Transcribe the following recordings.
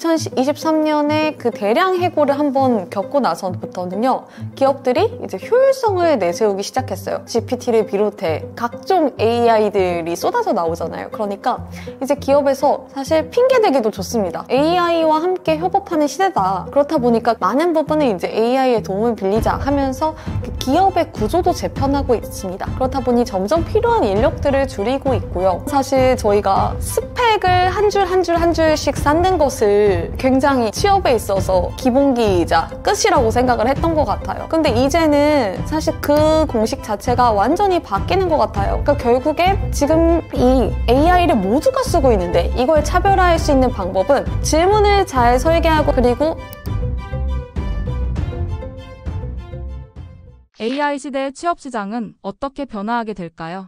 2023년에 그 대량 해고를 한번 겪고 나서부터는요, 기업들이 이제 효율성을 내세우기 시작했어요. GPT를 비롯해 각종 AI들이 쏟아져 나오잖아요. 그러니까 이제 기업에서 사실 핑계대기도 좋습니다. AI와 함께 협업하는 시대다. 그렇다 보니까 많은 부분은 이제 AI의 도움을 빌리자 하면서 기업의 구조도 재편하고 있습니다. 그렇다 보니 점점 필요한 인력들을 줄이고 있고요. 사실 저희가 스펙을 한 줄 한 줄씩 쌓는 것을 굉장히 취업에 있어서 기본기이자 끝이라고 생각을 했던 것 같아요. 근데 이제는 사실 그 공식 자체가 완전히 바뀌는 것 같아요. 그러니까 결국에 지금 이 AI를 모두가 쓰고 있는데 이걸 차별화할 수 있는 방법은 질문을 잘 설계하고, 그리고 AI 시대의 취업 시장은 어떻게 변화하게 될까요?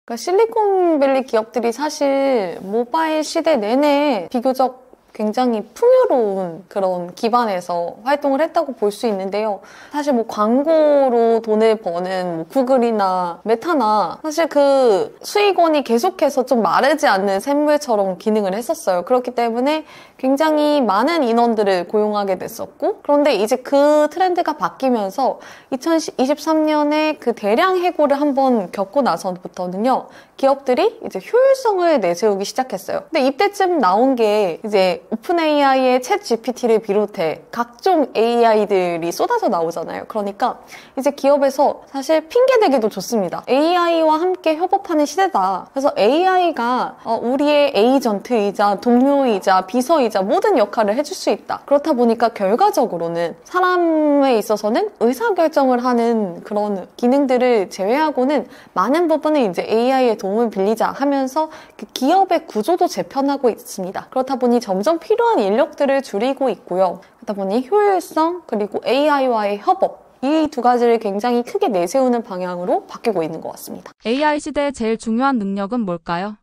그러니까 실리콘밸리 기업들이 사실 모바일 시대 내내 비교적 굉장히 풍요로운 그런 기반에서 활동을 했다고 볼 수 있는데요. 사실 뭐 광고로 돈을 버는 뭐 구글이나 메타나 사실 그 수익원이 계속해서 좀 마르지 않는 샘물처럼 기능을 했었어요. 그렇기 때문에 굉장히 많은 인원들을 고용하게 됐었고, 그런데 이제 그 트렌드가 바뀌면서 2023년에 그 대량 해고를 한번 겪고 나서부터는요, 기업들이 이제 효율성을 내세우기 시작했어요. 근데 이때쯤 나온 게 이제 오픈 AI의 챗 GPT를 비롯해 각종 AI들이 쏟아져 나오잖아요. 그러니까 이제 기업에서 사실 핑계대기도 좋습니다. AI와 함께 협업하는 시대다. 그래서 AI가 우리의 에이전트이자 동료이자 비서이자 모든 역할을 해줄 수 있다. 그렇다 보니까 결과적으로는 사람에 있어서는 의사결정을 하는 그런 기능들을 제외하고는 많은 부분은 이제 AI의 도움을 빌리자 하면서 그 기업의 구조도 재편하고 있습니다. 그렇다 보니 점점 필요한 인력들을 줄이고 있고요. 그렇다 보니 효율성 그리고 AI와의 협업, 이 두 가지를 굉장히 크게 내세우는 방향으로 바뀌고 있는 것 같습니다. AI 시대의 제일 중요한 능력은 뭘까요?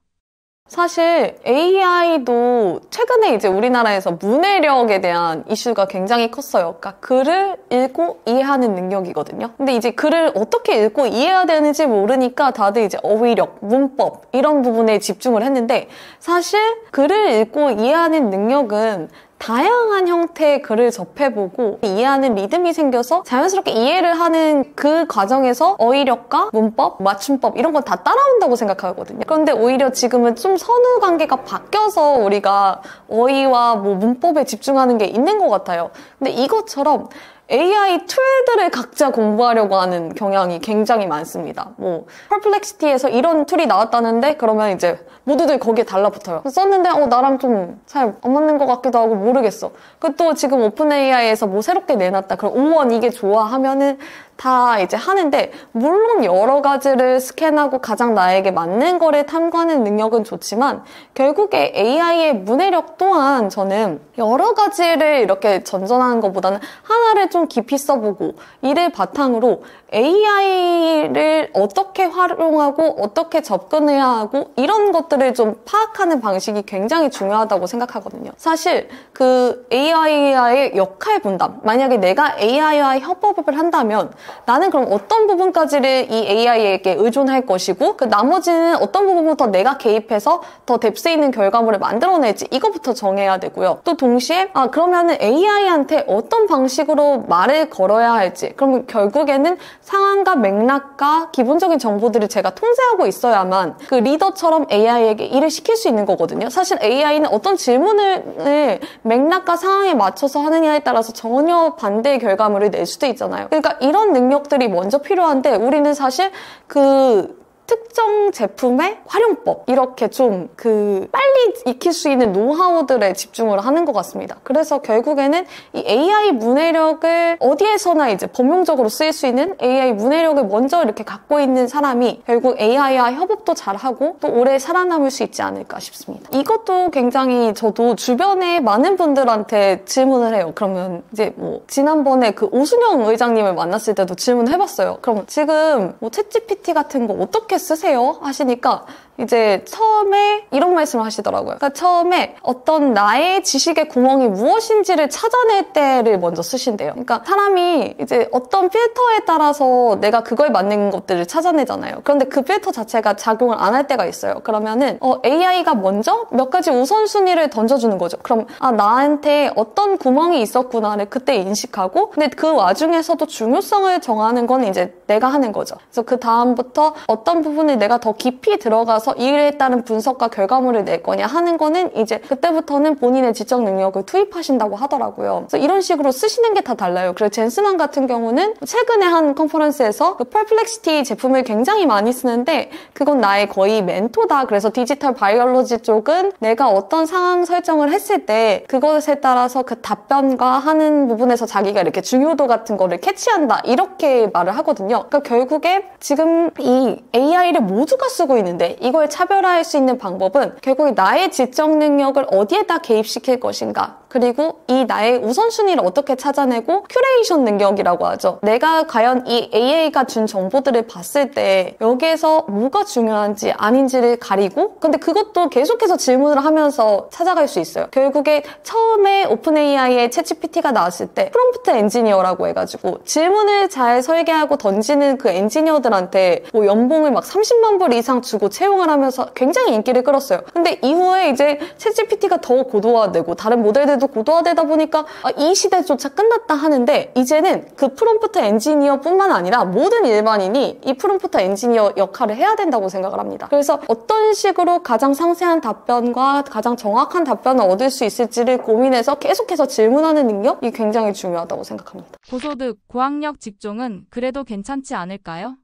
사실 AI도 최근에 이제 우리나라에서 문해력에 대한 이슈가 굉장히 컸어요. 그러니까 글을 읽고 이해하는 능력이거든요. 근데 이제 글을 어떻게 읽고 이해해야 되는지 모르니까 다들 이제 어휘력, 문법 이런 부분에 집중을 했는데, 사실 글을 읽고 이해하는 능력은 다양한 형태의 글을 접해보고 이해하는 리듬이 생겨서 자연스럽게 이해를 하는 그 과정에서 어휘력과 문법, 맞춤법 이런 건 다 따라온다고 생각하거든요. 그런데 오히려 지금은 좀 선후 관계가 바뀌어서 우리가 어휘와 뭐 문법에 집중하는 게 있는 것 같아요. 근데 이것처럼 AI 툴들을 각자 공부하려고 하는 경향이 굉장히 많습니다. 뭐 퍼플렉시티에서 이런 툴이 나왔다는데 그러면 이제 모두들 거기에 달라붙어요. 썼는데 나랑 좀 잘 안 맞는 것 같기도 하고 모르겠어. 또 지금 오픈 AI에서 뭐 새롭게 내놨다. 그럼 오원 이게 좋아 하면은 다 이제 하는데, 물론 여러 가지를 스캔하고 가장 나에게 맞는 거를 탐구하는 능력은 좋지만 결국에 AI의 문해력 또한 저는 여러 가지를 이렇게 전전하는 것보다는 하나를 좀 깊이 써보고 이를 바탕으로 AI를 어떻게 활용하고 어떻게 접근해야 하고 이런 것들을 좀 파악하는 방식이 굉장히 중요하다고 생각하거든요. 사실 그 AI와의 역할 분담, 만약에 내가 AI와 협업을 한다면 나는 그럼 어떤 부분까지를 이 AI에게 의존할 것이고 그 나머지는 어떤 부분부터 내가 개입해서 더 뎁스 있는 결과물을 만들어낼지 이거부터 정해야 되고요. 또 동시에 그러면은 AI한테 어떤 방식으로 말을 걸어야 할지, 그러면 결국에는 상황과 맥락과 기본적인 정보들을 제가 통제하고 있어야만 그 리더처럼 AI에게 일을 시킬 수 있는 거거든요. 사실 AI는 어떤 질문을 맥락과 상황에 맞춰서 하느냐에 따라서 전혀 반대의 결과물을 낼 수도 있잖아요. 그러니까 이런 능력들이 먼저 필요한데 우리는 사실 그 특정 제품의 활용법, 이렇게 좀 빨리 익힐 수 있는 노하우들에 집중을 하는 것 같습니다. 그래서 결국에는 이 AI 문해력을 어디에서나 이제 범용적으로 쓰일 수 있는 AI 문해력을 먼저 이렇게 갖고 있는 사람이 결국 AI와 협업도 잘하고 또 오래 살아남을 수 있지 않을까 싶습니다. 이것도 굉장히 저도 주변에 많은 분들한테 질문을 해요. 그러면 이제 뭐 지난번에 그 오순영 의장님을 만났을 때도 질문을 해봤어요. 그럼 지금 뭐 챗GPT 같은 거 어떻게 쓰세요? 하시니까 이제 처음에 이런 말씀을 하시더라고요. 그러니까 처음에 어떤 나의 지식의 구멍이 무엇인지를 찾아낼 때를 먼저 쓰신대요. 그러니까 사람이 이제 어떤 필터에 따라서 내가 그거에 맞는 것들을 찾아내잖아요. 그런데 그 필터 자체가 작용을 안 할 때가 있어요. 그러면은 AI가 먼저 몇 가지 우선순위를 던져주는 거죠. 그럼 나한테 어떤 구멍이 있었구나를 그때 인식하고, 근데 그 와중에서도 중요성을 정하는 건 이제 내가 하는 거죠. 그래서 그 다음부터 어떤 부분을 내가 더 깊이 들어가서 이에 따른 분석과 결과물을 낼 거냐 하는 거는 이제 그때부터는 본인의 지적 능력을 투입하신다고 하더라고요. 그래서 이런 식으로 쓰시는 게 다 달라요. 그리고 젠스만 같은 경우는 최근에 한 컨퍼런스에서 그 퍼플렉시티 제품을 굉장히 많이 쓰는데 그건 나의 거의 멘토다. 그래서 디지털 바이올로지 쪽은 내가 어떤 상황 설정을 했을 때 그것에 따라서 그 답변과 하는 부분에서 자기가 이렇게 중요도 같은 거를 캐치한다. 이렇게 말을 하거든요. 그러니까 결국에 지금 이 AI를 모두가 쓰고 있는데 이걸 차별화할 수 있는 방법은 결국에 나의 지적 능력을 어디에다 개입시킬 것인가, 그리고 이 나의 우선순위를 어떻게 찾아내고 큐레이션 능력이라고 하죠. 내가 과연 이 AI가 준 정보들을 봤을 때 여기에서 뭐가 중요한지 아닌지를 가리고, 근데 그것도 계속해서 질문을 하면서 찾아갈 수 있어요. 결국에 처음에 오픈 AI의 챗GPT가 나왔을 때 프롬프트 엔지니어라고 해가지고 질문을 잘 설계하고 던지는 그 엔지니어들한테 뭐 연봉을 막 30만 불 이상 주고 채용을 하면서 굉장히 인기를 끌었어요. 근데 이후에 이제 챗GPT가 더 고도화되고 다른 모델들도 고도화되다 보니까 이 시대조차 끝났다 하는데, 이제는 그 프롬프트 엔지니어뿐만 아니라 모든 일반인이 이 프롬프트 엔지니어 역할을 해야 된다고 생각을 합니다. 그래서 어떤 식으로 가장 상세한 답변과 가장 정확한 답변을 얻을 수 있을지를 고민해서 계속해서 질문하는 능력이 굉장히 중요하다고 생각합니다. 고소득, 고학력 직종은 그래도 괜찮지 않을까요?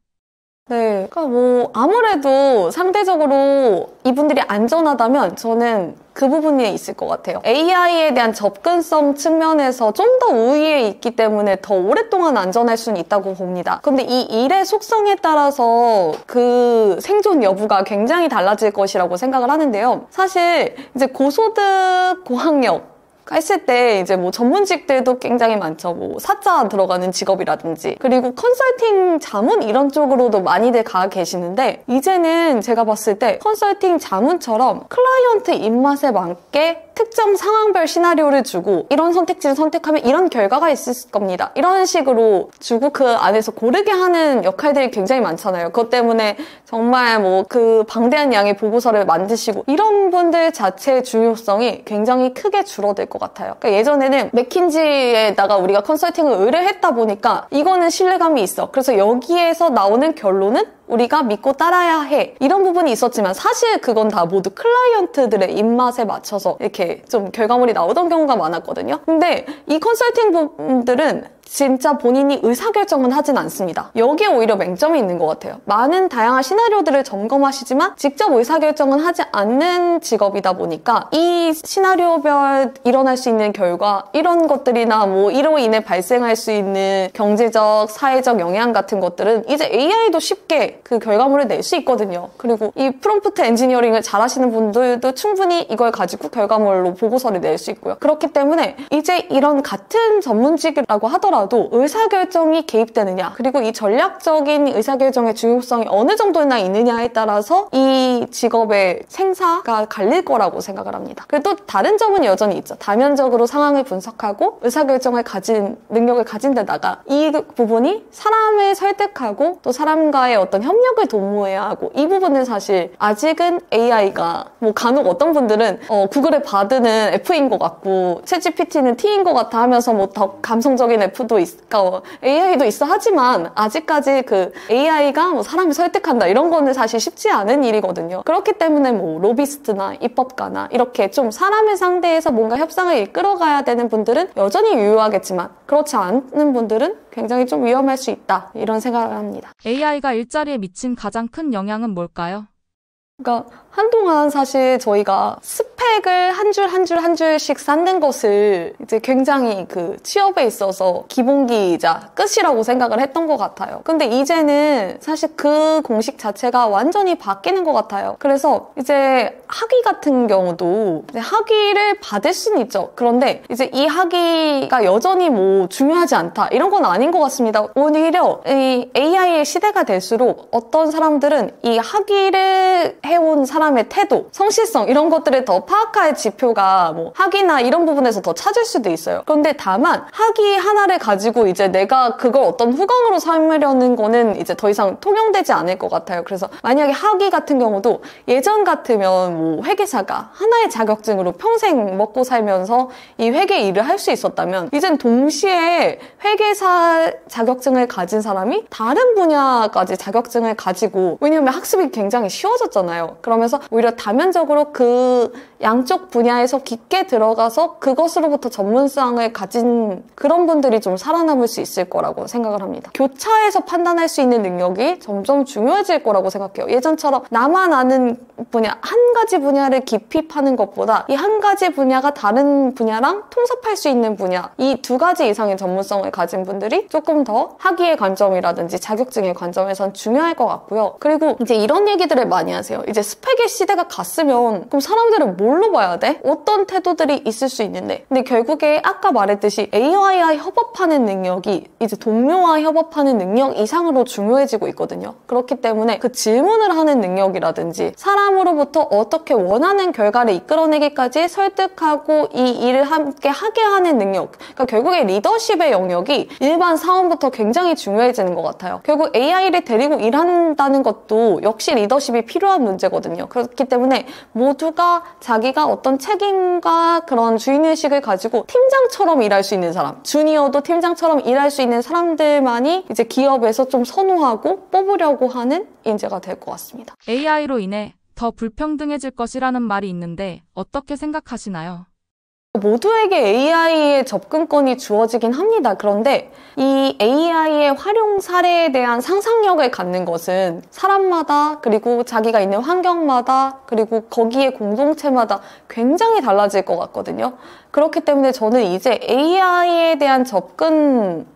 네, 그러니까 뭐 아무래도 상대적으로 이분들이 안전하다면 저는 그 부분에 있을 것 같아요. AI에 대한 접근성 측면에서 좀 더 우위에 있기 때문에 더 오랫동안 안전할 수는 있다고 봅니다. 근데 이 일의 속성에 따라서 그 생존 여부가 굉장히 달라질 것이라고 생각을 하는데요. 사실 이제 고소득, 고학력 했을 때 이제 뭐 전문직들도 굉장히 많죠. 뭐 사자 들어가는 직업이라든지, 그리고 컨설팅 자문 이런 쪽으로도 많이들 가 계시는데, 이제는 제가 봤을 때 컨설팅 자문처럼 클라이언트 입맛에 맞게 특정 상황별 시나리오를 주고 이런 선택지를 선택하면 이런 결과가 있을 겁니다. 이런 식으로 주고 그 안에서 고르게 하는 역할들이 굉장히 많잖아요. 그것 때문에 정말 뭐 그 방대한 양의 보고서를 만드시고 이런 분들 자체의 중요성이 굉장히 크게 줄어들 것 같아요. 그러니까 예전에는 맥킨지에다가 우리가 컨설팅을 의뢰했다 보니까 이거는 신뢰감이 있어. 그래서 여기에서 나오는 결론은 우리가 믿고 따라야 해. 이런 부분이 있었지만 사실 그건 다 모두 클라이언트들의 입맛에 맞춰서 이렇게 좀 결과물이 나오던 경우가 많았거든요. 근데 이 컨설팅 분들은 진짜 본인이 의사결정은 하진 않습니다. 여기에 오히려 맹점이 있는 것 같아요. 많은 다양한 시나리오들을 점검하시지만 직접 의사결정은 하지 않는 직업이다 보니까 이 시나리오별 일어날 수 있는 결과, 이런 것들이나 뭐 이로 인해 발생할 수 있는 경제적, 사회적 영향 같은 것들은 이제 AI도 쉽게 그 결과물을 낼 수 있거든요. 그리고 이 프롬프트 엔지니어링을 잘하시는 분들도 충분히 이걸 가지고 결과물로 보고서를 낼 수 있고요. 그렇기 때문에 이제 이런 같은 전문직이라고 하더라도 의사결정이 개입되느냐, 그리고 이 전략적인 의사결정의 중요성이 어느 정도나 있느냐에 따라서 이 직업의 생사가 갈릴 거라고 생각을 합니다. 그리고 또 다른 점은 여전히 있죠. 다면적으로 상황을 분석하고 의사결정을 가진 능력을 가진 데다가 이 부분이 사람을 설득하고 또 사람과의 어떤 협력을 도모해야 하고, 이 부분은 사실 아직은 AI가 뭐 간혹 어떤 분들은 구글에 받으는 F인 것 같고 챗GPT는 T인 것 같아 하면서 뭐 더 감성적인 F도 있고 AI도 있어 하지만 아직까지 그 AI가 뭐 사람을 설득한다 이런 거는 사실 쉽지 않은 일이거든요. 그렇기 때문에 뭐 로비스트나 입법가나 이렇게 좀 사람을 상대해서 뭔가 협상을 이끌어가야 되는 분들은 여전히 유효하겠지만 그렇지 않은 분들은 굉장히 좀 위험할 수 있다, 이런 생각을 합니다. AI가 일자리에 미친 가장 큰 영향은 뭘까요? 그러니까 한동안 사실 저희가 스펙을 한 줄 줄씩 쌓는 것을 이제 굉장히 그 취업에 있어서 기본기이자 끝이라고 생각을 했던 것 같아요. 근데 이제는 사실 그 공식 자체가 완전히 바뀌는 것 같아요. 그래서 이제 학위 같은 경우도 이제 학위를 받을 수는 있죠. 그런데 이제 이 학위가 여전히 뭐 중요하지 않다, 이런 건 아닌 것 같습니다. 오히려 이 AI의 시대가 될수록 어떤 사람들은 이 학위를 해온 사람의 태도, 성실성 이런 것들을 더 파악할 지표가 뭐 학위나 이런 부분에서 더 찾을 수도 있어요. 그런데 다만 학위 하나를 가지고 이제 내가 그걸 어떤 후광으로 삼으려는 거는 이제 더 이상 통용되지 않을 것 같아요. 그래서 만약에 학위 같은 경우도 예전 같으면 뭐 회계사가 하나의 자격증으로 평생 먹고 살면서 이 회계 일을 할 수 있었다면 이젠 동시에 회계사 자격증을 가진 사람이 다른 분야까지 자격증을 가지고, 왜냐하면 학습이 굉장히 쉬워졌잖아요. 그러면서 오히려 다면적으로 그 양쪽 분야에서 깊게 들어가서 그것으로부터 전문성을 가진 그런 분들이 좀 살아남을 수 있을 거라고 생각을 합니다. 교차해서 판단할 수 있는 능력이 점점 중요해질 거라고 생각해요. 예전처럼 나만 아는 분야, 한 가지 분야를 깊이 파는 것보다 이 한 가지 분야가 다른 분야랑 통섭할 수 있는 분야, 이 두 가지 이상의 전문성을 가진 분들이 조금 더 학위의 관점이라든지 자격증의 관점에선 중요할 것 같고요. 그리고 이제 이런 얘기들을 많이 하세요. 이제 스펙의 시대가 갔으면 그럼 사람들은 뭘로 봐야 돼? 어떤 태도들이 있을 수 있는데. 근데 결국에 아까 말했듯이 AI와 협업하는 능력이 이제 동료와 협업하는 능력 이상으로 중요해지고 있거든요. 그렇기 때문에 그 질문을 하는 능력이라든지 사람으로부터 어떻게 원하는 결과를 이끌어내기까지 설득하고 이 일을 함께 하게 하는 능력. 그러니까 결국에 리더십의 영역이 일반 사원부터 굉장히 중요해지는 것 같아요. 결국 AI를 데리고 일한다는 것도 역시 리더십이 필요한 문제거든요. 그렇기 때문에 모두가 자기가 어떤 책임과 그런 주인의식을 가지고 팀장처럼 일할 수 있는 사람, 주니어도 팀장처럼 일할 수 있는 사람들만이 이제 기업에서 좀 선호하고 뽑으려고 하는 인재가 될 것 같습니다. AI로 인해 더 불평등해질 것이라는 말이 있는데 어떻게 생각하시나요? 모두에게 AI의 접근권이 주어지긴 합니다. 그런데 이 AI의 활용 사례에 대한 상상력을 갖는 것은 사람마다, 그리고 자기가 있는 환경마다, 그리고 거기에 공동체마다 굉장히 달라질 것 같거든요. 그렇기 때문에 저는 이제 AI에 대한 접근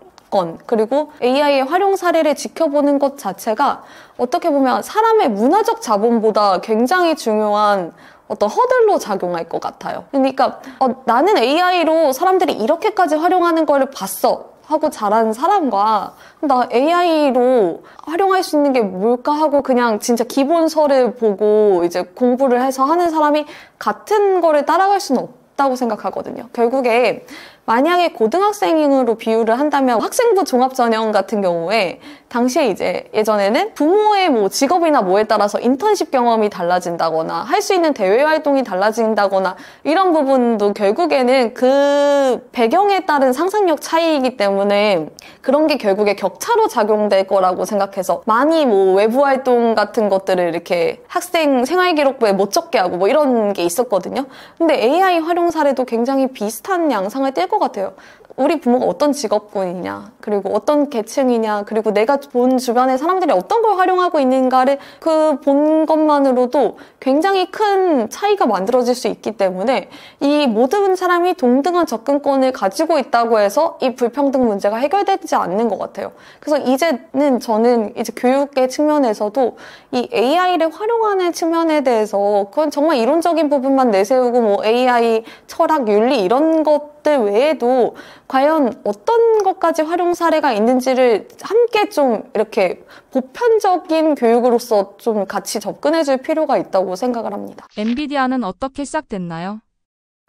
그리고 AI의 활용 사례를 지켜보는 것 자체가 어떻게 보면 사람의 문화적 자본보다 굉장히 중요한 어떤 허들로 작용할 것 같아요. 그러니까 나는 AI로 사람들이 이렇게까지 활용하는 걸 봤어 하고 자란 사람과 나 AI로 활용할 수 있는 게 뭘까 하고 그냥 진짜 기본서를 보고 이제 공부를 해서 하는 사람이 같은 거를 따라갈 수는 없다고 생각하거든요. 결국에 만약에 고등학생으로 비유를 한다면 학생부 종합전형 같은 경우에 당시에 이제 예전에는 부모의 뭐 직업이나 뭐에 따라서 인턴십 경험이 달라진다거나 할 수 있는 대외 활동이 달라진다거나 이런 부분도 결국에는 그 배경에 따른 상상력 차이이기 때문에 그런 게 결국에 격차로 작용될 거라고 생각해서 많이 뭐 외부 활동 같은 것들을 이렇게 학생 생활기록부에 못 적게 하고 뭐 이런 게 있었거든요. 근데 AI 활용 사례도 굉장히 비슷한 양상을 띨 것 같아요. 우리 부모가 어떤 직업군이냐, 그리고 어떤 계층이냐, 그리고 내가 본 주변의 사람들이 어떤 걸 활용하고 있는가를 그 본 것만으로도 굉장히 큰 차이가 만들어질 수 있기 때문에 이 모든 사람이 동등한 접근권을 가지고 있다고 해서 이 불평등 문제가 해결되지 않는 것 같아요. 그래서 이제는 저는 이제 교육의 측면에서도 이 AI를 활용하는 측면에 대해서 그건 정말 이론적인 부분만 내세우고 뭐 AI 철학, 윤리 이런 것들 외에도 과연 어떤 것까지 활용 사례가 있는지를 함께 좀 이렇게 보편적인 교육으로서 좀 같이 접근해줄 필요가 있다고 생각을 합니다. 엔비디아는 어떻게 시작됐나요?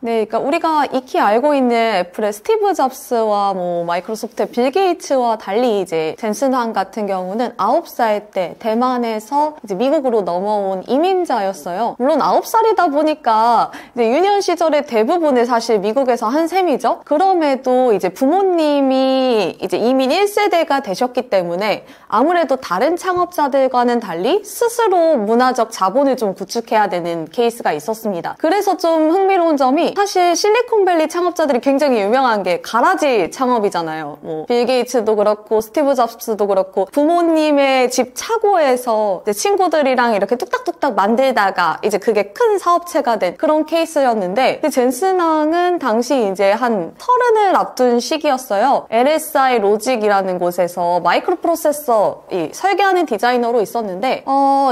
네, 그러니까 우리가 익히 알고 있는 애플의 스티브 잡스와 뭐 마이크로소프트의 빌 게이츠와 달리 이제 젠슨 황 같은 경우는 9살 때 대만에서 이제 미국으로 넘어온 이민자였어요. 물론 9살이다 보니까 이제 유년 시절의 대부분을 사실 미국에서 한 셈이죠. 그럼에도 이제 부모님이 이제 이민 1세대가 되셨기 때문에 아무래도 다른 창업자들과는 달리 스스로 문화적 자본을 좀 구축해야 되는 케이스가 있었습니다. 그래서 좀 흥미로운 점이 사실 실리콘밸리 창업자들이 굉장히 유명한 게 가라지 창업이잖아요. 뭐 빌 게이츠도 그렇고 스티브 잡스도 그렇고 부모님의 집 차고에서 이제 친구들이랑 이렇게 뚝딱뚝딱 만들다가 이제 그게 큰 사업체가 된 그런 케이스였는데 젠슨 황은 당시 이제 한 30을 앞둔 시기였어요. LSI 로직이라는 곳에서 마이크로 프로세서 설계하는 디자이너로 있었는데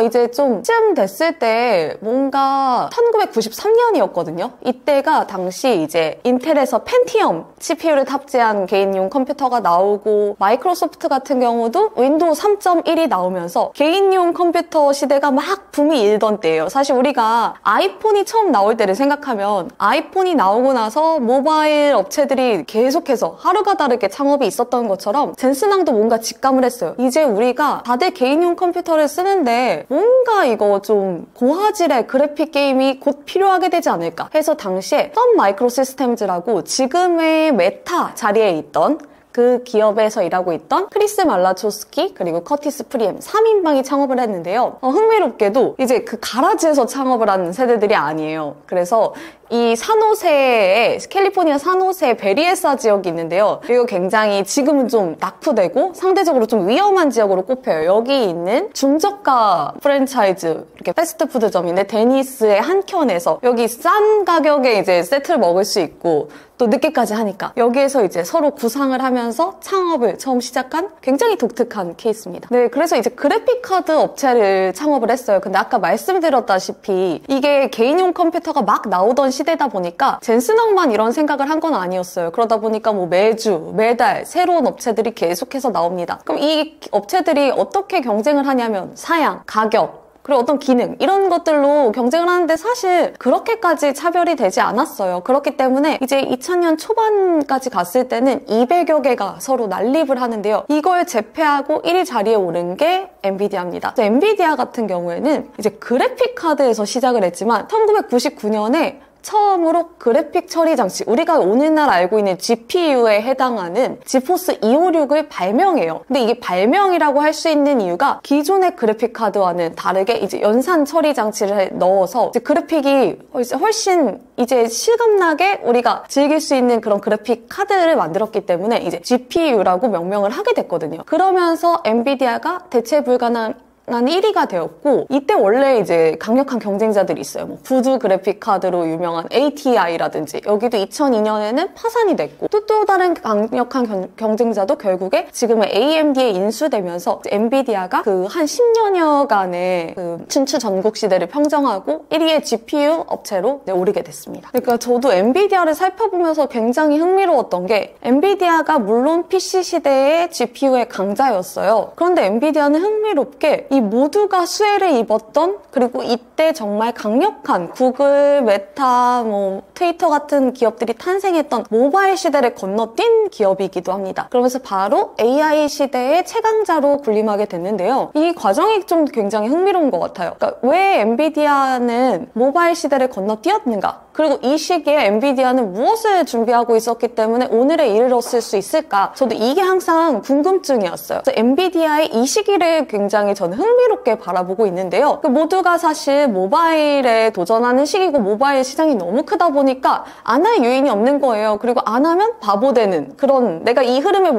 이제 좀 쯤 됐을 때 뭔가 1993년이었거든요. 이때가 시대가 당시 이제 인텔에서 펜티엄 CPU를 탑재한 개인용 컴퓨터가 나오고 마이크로소프트 같은 경우도 윈도우 3.1이 나오면서 개인용 컴퓨터 시대가 막 붐이 일던 때예요. 사실 우리가 아이폰이 처음 나올 때를 생각하면 아이폰이 나오고 나서 모바일 업체들이 계속해서 하루가 다르게 창업이 있었던 것처럼 젠스낭도 뭔가 직감을 했어요. 이제 우리가 다들 개인용 컴퓨터를 쓰는데 뭔가 이거 좀 고화질의 그래픽 게임이 곧 필요하게 되지 않을까 해서 당시에 썬 마이크로 시스템즈라고 지금의 메타 자리에 있던 그 기업에서 일하고 있던 크리스 말라초스키 그리고 커티스 프리엠 3인방이 창업을 했는데요. 흥미롭게도 이제 그 가라지에서 창업을 한 세대들이 아니에요. 그래서 이 산호세에 캘리포니아 산호세 베리에사 지역이 있는데요. 이거 굉장히 지금은 좀 낙후되고 상대적으로 좀 위험한 지역으로 꼽혀요. 여기 있는 중저가 프랜차이즈 이렇게 패스트푸드점인데 데니스의 한켠에서 여기 싼 가격에 이제 세트를 먹을 수 있고 또 늦게까지 하니까 여기에서 이제 서로 구상을 하면서 창업을 처음 시작한 굉장히 독특한 케이스입니다. 네, 그래서 이제 그래픽카드 업체를 창업을 했어요. 근데 아까 말씀드렸다시피 이게 개인용 컴퓨터가 막 나오던 시대다 보니까 젠스낭만 이런 생각을 한 건 아니었어요. 그러다 보니까 뭐 매주, 매달 새로운 업체들이 계속해서 나옵니다. 그럼 이 업체들이 어떻게 경쟁을 하냐면 사양, 가격, 그리고 어떤 기능 이런 것들로 경쟁을 하는데 사실 그렇게까지 차별이 되지 않았어요. 그렇기 때문에 이제 2000년 초반까지 갔을 때는 200여 개가 서로 난립을 하는데요. 이걸 제패하고 1위 자리에 오른 게 엔비디아입니다. 엔비디아 같은 경우에는 이제 그래픽 카드에서 시작을 했지만 1999년에 처음으로 그래픽 처리 장치, 우리가 오늘날 알고 있는 GPU에 해당하는 지포스 256을 발명해요. 근데 이게 발명이라고 할 수 있는 이유가 기존의 그래픽 카드와는 다르게 이제 연산 처리 장치를 넣어서 이제 그래픽이 훨씬 이제 실감나게 우리가 즐길 수 있는 그런 그래픽 카드를 만들었기 때문에 이제 GPU라고 명명을 하게 됐거든요. 그러면서 엔비디아가 대체 불가능한 1위가 되었고 이때 원래 이제 강력한 경쟁자들이 있어요. 뭐 부두 그래픽 카드로 유명한 ATI라든지 여기도 2002년에는 파산이 됐고 또 다른 강력한 경쟁자도 결국에 지금의 AMD에 인수되면서 엔비디아가 그 한 10년여간의 그 춘추 전국 시대를 평정하고 1위의 GPU 업체로 오르게 됐습니다. 그러니까 저도 엔비디아를 살펴보면서 굉장히 흥미로웠던 게 엔비디아가 물론 PC 시대의 GPU의 강자였어요. 그런데 엔비디아는 흥미롭게 이 모두가 수혜를 입었던 그리고 이때 정말 강력한 구글, 메타, 뭐 트위터 같은 기업들이 탄생했던 모바일 시대를 건너뛴 기업이기도 합니다. 그러면서 바로 AI 시대의 최강자로 군림하게 됐는데요. 이 과정이 좀 굉장히 흥미로운 것 같아요. 그러니까 왜 엔비디아는 모바일 시대를 건너뛰었는가? 그리고 이 시기에 엔비디아는 무엇을 준비하고 있었기 때문에 오늘에 이르렀을 수 있을까? 저도 이게 항상 궁금증이었어요. 그래서 엔비디아의 이 시기를 굉장히 저는 흥미롭게 바라보고 있는데요. 모두가 사실 모바일에 도전하는 시기고 모바일 시장이 너무 크다 보니까 안 할 요인이 없는 거예요. 그리고 안 하면 바보 되는 그런 내가 이 흐름에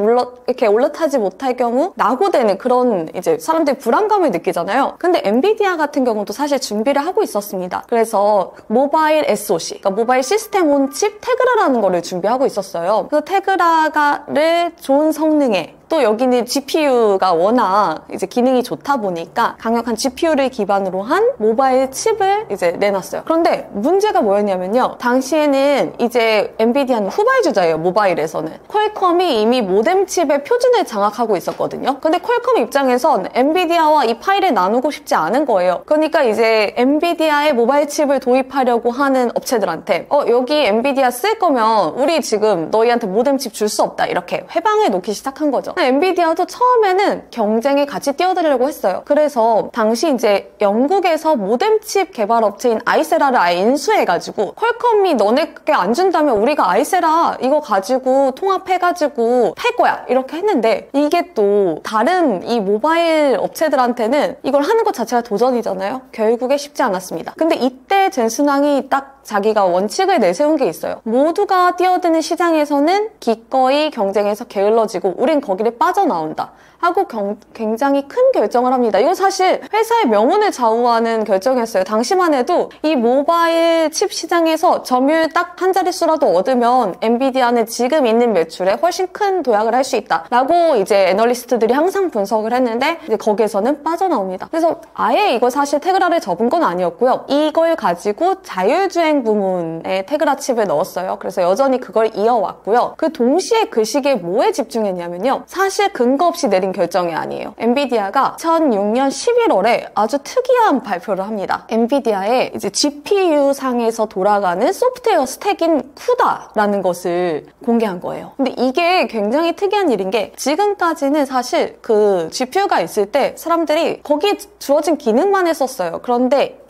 이렇게 올라타지 못할 경우 낙오되는 그런 이제 사람들이 불안감을 느끼잖아요. 근데 엔비디아 같은 경우도 사실 준비를 하고 있었습니다. 그래서 모바일 SoC 그러니까 모바일 시스템 온 칩 테그라라는 거를 준비하고 있었어요. 그래서 테그라를 좋은 성능에 또 여기는 GPU가 워낙 이제 기능이 좋다 보니까 강력한 GPU를 기반으로 한 모바일 칩을 이제 내놨어요. 그런데 문제가 뭐였냐면요. 당시에는 이제 엔비디아는 후발주자예요. 모바일에서는. 퀄컴이 이미 모뎀 칩의 표준을 장악하고 있었거든요. 근데 퀄컴 입장에선 엔비디아와 이 파일을 나누고 싶지 않은 거예요. 그러니까 이제 엔비디아의 모바일 칩을 도입하려고 하는 업체들한테 여기 엔비디아 쓸 거면 우리 지금 너희한테 모뎀 칩 줄 수 없다. 이렇게 회방을 놓기 시작한 거죠. 엔비디아도 처음에는 경쟁에 같이 뛰어들려고 했어요. 그래서 당시 이제 영국에서 모뎀 칩 개발 업체인 아이세라를 아예 인수해가지고 퀄컴이 너네께 안 준다면 우리가 아이세라 이거 가지고 통합해가지고 팔 거야 이렇게 했는데 이게 또 다른 이 모바일 업체들한테는 이걸 하는 것 자체가 도전이잖아요. 결국에 쉽지 않았습니다. 근데 이때 젠슨왕이 딱 자기가 원칙을 내세운 게 있어요. 모두가 뛰어드는 시장에서는 기꺼이 경쟁에서 게을러지고 우린 거기를 인력들이 빠져나온다 하고 굉장히 큰 결정을 합니다. 이거 사실 회사의 명운을 좌우하는 결정이었어요. 당시만 해도 이 모바일 칩 시장에서 점유율 딱 한 자릿수라도 얻으면 엔비디아는 지금 있는 매출에 훨씬 큰 도약을 할 수 있다라고 이제 애널리스트들이 항상 분석을 했는데 이제 거기에서는 빠져나옵니다. 그래서 아예 이거 사실 테그라를 접은 건 아니었고요. 이걸 가지고 자율주행 부문에 테그라 칩을 넣었어요. 그래서 여전히 그걸 이어왔고요. 그 동시에 그 시기에 뭐에 집중했냐면요. 사실 근거 없이 내린 결정이 아니에요. 엔비디아가 2006년 11월에 아주 특이한 발표를 합니다. 엔비디아의 이제 GPU 상에서 돌아가는 소프트웨어 스택인 쿠다라는 것을 공개한 거예요. 근데 이게 굉장히 특이한 일인 게 지금까지는 사실 그 GPU가 있을 때 사람들이 거기에 주어진 기능만 했었어요. 그런데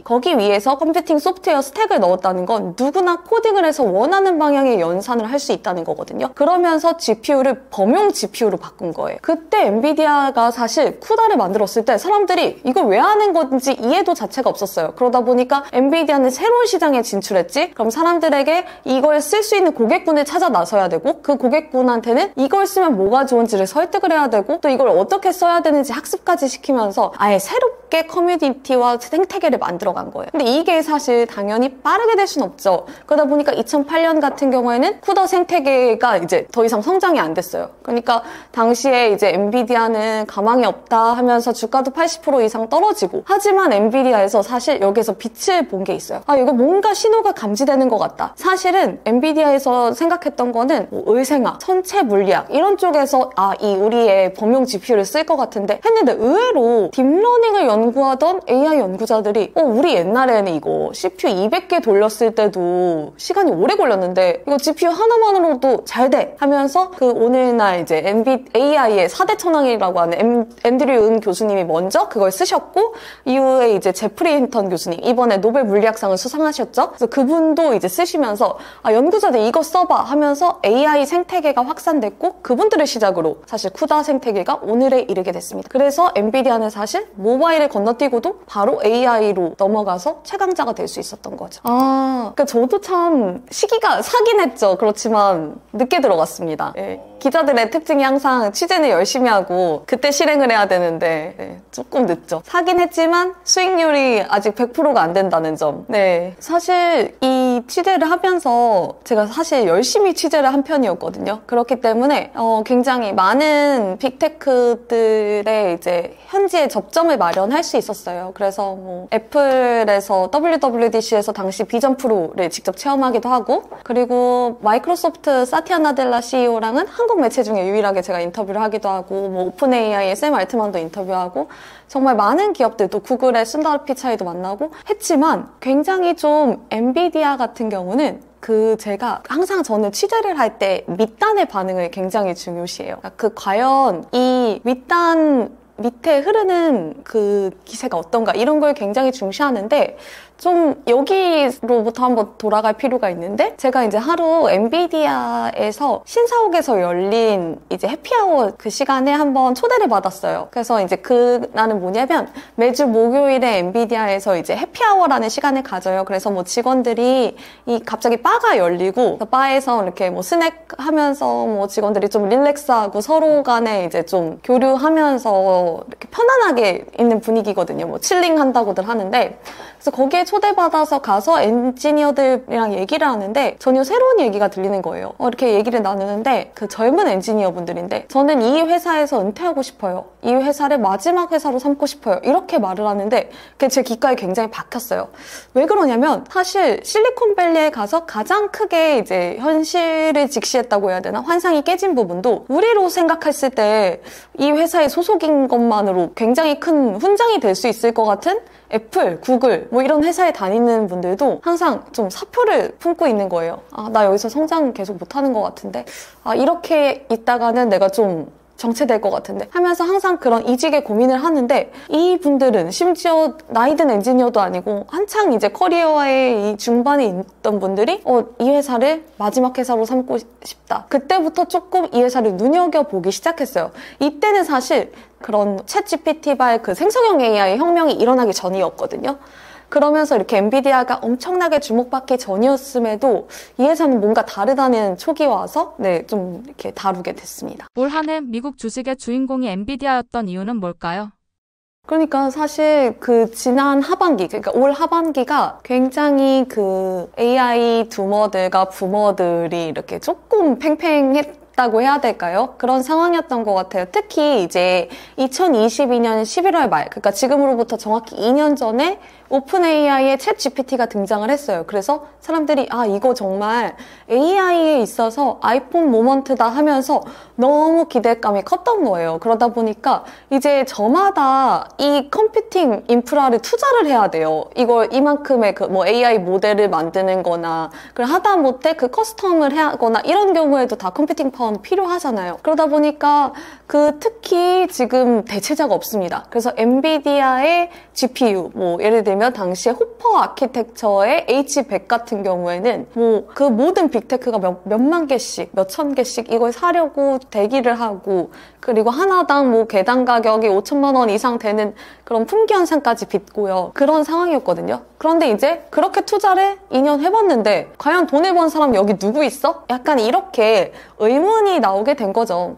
거기 위에서 컴퓨팅 소프트웨어 스택을 넣었다는 건 누구나 코딩을 해서 원하는 방향의 연산을 할 수 있다는 거거든요. 그러면서 GPU를 범용 GPU로 바꾼 거예요. 그때 엔비디아가 사실 쿠다를 만들었을 때 사람들이 이걸 왜 하는 건지 이해도 자체가 없었어요. 그러다 보니까 엔비디아는 새로운 시장에 진출했지? 그럼 사람들에게 이걸 쓸 수 있는 고객군을 찾아 나서야 되고 그 고객군한테는 이걸 쓰면 뭐가 좋은지를 설득을 해야 되고 또 이걸 어떻게 써야 되는지 학습까지 시키면서 아예 새롭게 커뮤니티와 생태계를 만들어간 거예요. 근데 이게 사실 당연히 빠르게 될 순 없죠. 그러다 보니까 2008년 같은 경우에는 쿠다 생태계가 이제 더 이상 성장이 안 됐어요. 그러니까 당시에 이제 엔비디아는 가망이 없다 하면서 주가도 80% 이상 떨어지고 하지만 엔비디아에서 사실 여기서 빛을 본 게 있어요. 이거 뭔가 신호가 감지되는 것 같다. 사실은 엔비디아에서 생각했던 거는 뭐 의생학, 천체 물리학 이런 쪽에서 이 우리의 범용 GPU를 쓸 것 같은데 했는데 의외로 딥러닝을 연구하던 AI 연구자들이 우리 옛날에는 이거 CPU 200개 돌렸을 때도 시간이 오래 걸렸는데 이거 GPU 하나만으로도 잘 돼 하면서 그 오늘날 이제 AI의 4대 천왕이라고 하는 앤드류 은 교수님이 먼저 그걸 쓰셨고 이후에 이제 제프리 힌턴 교수님 이번에 노벨 물리학상을 수상하셨죠. 그래서 그분도 이제 쓰시면서 연구자들 이거 써봐 하면서 AI 생태계가 확산됐고 그분들을 시작으로 사실 쿠다 생태계가 오늘에 이르게 됐습니다. 그래서 엔비디아는 사실 모바일을 건너뛰고도 바로 AI로 넘어가서 최강자가 될 수 있었던 거죠. 그러니까 저도 참 시기가 사긴 했죠. 그렇지만 늦게 들어갔습니다. 기자들의 특징이 항상 취재는 열심히 하고 그때 실행을 해야 되는데 조금 늦죠. 사긴 했지만 수익률이 아직 100%가 안 된다는 점. 사실 이 취재를 하면서 제가 사실 열심히 취재를 한 편이었거든요. 그렇기 때문에 굉장히 많은 빅테크들의 이제 현지의 접점을 마련할 수 있었어요. 그래서 뭐 애플에서 WWDC에서 당시 비전 프로를 직접 체험하기도 하고 그리고 마이크로소프트 사티아 나델라 CEO랑은 한국 매체 중에 유일하게 제가 인터뷰를 하기도 하고 뭐 오픈 AI의 샘 알트만도 인터뷰하고 정말 많은 기업들 또 구글의 순다르 피차이도 만나고 했지만 굉장히 좀 엔비디아 같은 경우는 제가 항상 저는 취재를 할 때 밑단의 반응을 굉장히 중요시해요. 과연 이 윗단 밑에 흐르는 그 기세가 어떤가 이런 걸 굉장히 중시하는데 좀 여기로부터 한번 돌아갈 필요가 있는데 제가 이제 하루 엔비디아에서 신사옥에서 열린 이제 해피아워 그 시간에 한번 초대를 받았어요. 그래서 이제 그날은 뭐냐면 매주 목요일에 엔비디아에서 이제 해피아워라는 시간을 가져요. 그래서 뭐 직원들이 갑자기 바가 열리고 바에서 이렇게 뭐 스낵 하면서 뭐 직원들이 좀 릴렉스하고 서로 간에 이제 좀 교류하면서 이렇게 편안하게 있는 분위기거든요. 뭐 칠링 한다고들 하는데 그래서 거기에 초대받아서 가서 엔지니어들이랑 얘기를 하는데 전혀 새로운 얘기가 들리는 거예요. 이렇게 얘기를 나누는데 그 젊은 엔지니어분들인데 저는 이 회사에서 은퇴하고 싶어요. 이 회사를 마지막 회사로 삼고 싶어요. 이렇게 말을 하는데 그게 제 귓가에 굉장히 박혔어요. 왜 그러냐면 사실 실리콘밸리에 가서 가장 크게 이제 현실을 직시했다고 해야 되나? 환상이 깨진 부분도 우리로 생각했을 때 이 회사에 소속인 것만으로 굉장히 큰 훈장이 될 수 있을 것 같은 애플, 구글 뭐 이런 회사에 다니는 분들도 항상 좀 사표를 품고 있는 거예요. 나 여기서 성장 계속 못하는 것 같은데 이렇게 있다가는 내가 좀 정체될 것 같은데 하면서 항상 그런 이직의 고민을 하는데 이분들은 심지어 나이 든 엔지니어도 아니고 한창 이제 커리어의 이 중반에 있던 분들이 이 회사를 마지막 회사로 삼고 싶다. 그때부터 조금 이 회사를 눈여겨보기 시작했어요. 이때는 사실 그런 챗 GPT발 그 생성형 AI 혁명이 일어나기 전이었거든요. 그러면서 이렇게 엔비디아가 엄청나게 주목받기 전이었음에도 이 회사는 뭔가 다르다는 촉이 와서 네, 좀 이렇게 다루게 됐습니다. 올 한 해 미국 주식의 주인공이 엔비디아였던 이유는 뭘까요? 그러니까 사실 그 지난 하반기, 그러니까 올 하반기가 굉장히 그 AI 둠어들과 부머들이 이렇게 조금 팽팽했다고 해야 될까요? 그런 상황이었던 것 같아요. 특히 이제 2022년 11월 말, 그러니까 지금으로부터 정확히 2년 전에 오픈 AI의 챗 GPT가 등장을 했어요. 그래서 사람들이 아 이거 정말 AI에 있어서 아이폰 모먼트다 하면서 너무 기대감이 컸던 거예요. 그러다 보니까 이제 저마다 이 컴퓨팅 인프라를 투자를 해야 돼요. 이걸 이만큼의 그 뭐 AI 모델을 만드는 거나 그걸 하다못해 그 커스텀을 하거나 이런 경우에도 다 컴퓨팅 파워는 필요하잖아요. 그러다 보니까 그 특히 지금 대체자가 없습니다. 그래서 엔비디아의 GPU 뭐 예를 들면 당시에 호퍼 아키텍처의 H100 같은 경우에는 뭐 그 모든 빅테크가 몇만 개씩, 몇천 개씩 이걸 사려고 대기를 하고 그리고 하나당 뭐 개당 가격이 5천만 원 이상 되는 그런 품귀 현상까지 빚고요. 그런 상황이었거든요. 그런데 이제 그렇게 투자를 2년 해봤는데 과연 돈을 번 사람 여기 누구 있어? 약간 이렇게 의문이 나오게 된 거죠.